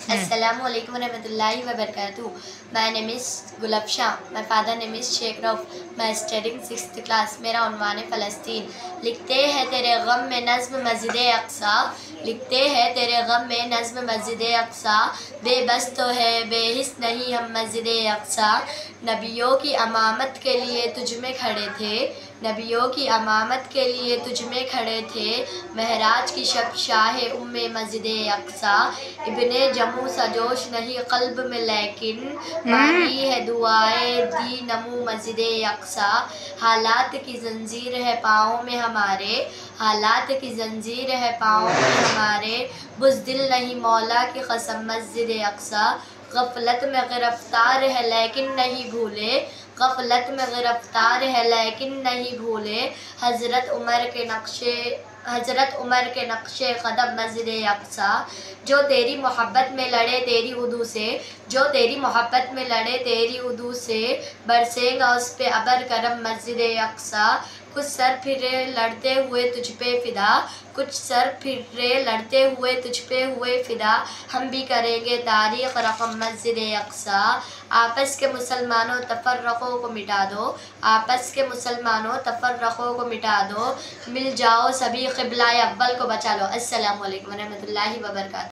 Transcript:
Assalamualaikum warahmatullahi wabarakatuh. My name is gulab Shah. My father name is Sheikh Rauf. मैं studying 6th class. मेरा उन्वान है फ़लस्तीन. लिखते हैं तेरे गम में नज़्म मस्जिद अक़सा, लिखते हैं तेरे गम में नज़्म मस्जिद अक़सा, बेबस तो है बेहिस नहीं हम मस्जिद अक़सा. नबियों की अमामत के लिए तुझ में खड़े थे, नबियों की अमामत के लिए तुझ में खड़े थे, महराज की शब शाह उम्मे मस्जिद अक़सा. इब्ने जमू सजोश नहीं क़ल्ब में लेकिन मांगी है दुआएं दी नमू मस्जिद अक़सा. हालात की जंजीर है पाँव में हमारे, हालात की जंजीर है पाँव में हमारे, बुज़दिल नहीं मौला की कसम मस्जिद अक़सा. गफलत में गिरफ्तार है लेकिन नहीं भूले, गफलत में गिरफ्तार है लेकिन नहीं भूले, हज़रत उमर के नक्शे कदम मस्जिद अक़सा. जो तेरी मोहब्बत में लड़े तेरी उदू से, जो तेरी मोहब्बत में लड़े तेरी उदू से, बरसेगा उस पे अबर करम मस्जिद अक़सा. कुछ सर फिरे लड़ते हुए तुझ पे फ़िदा, कुछ सर फिरे लड़ते हुए तुझ पे हुए फ़िदा, हम भी करेंगे तारीख़ रक़म मस्जिद अक़सा. आपस के मुसलमानों तफ़र्रक़ों को मिटा दो, आपस के मुसलमानों तफ़र्रक़ों को मिटा दो, मिल जाओ सभी क़िबला अव्वल को बचा लो. अस्सलामु अलैकुम व रहमतुल्लाहि व बरकातुहू.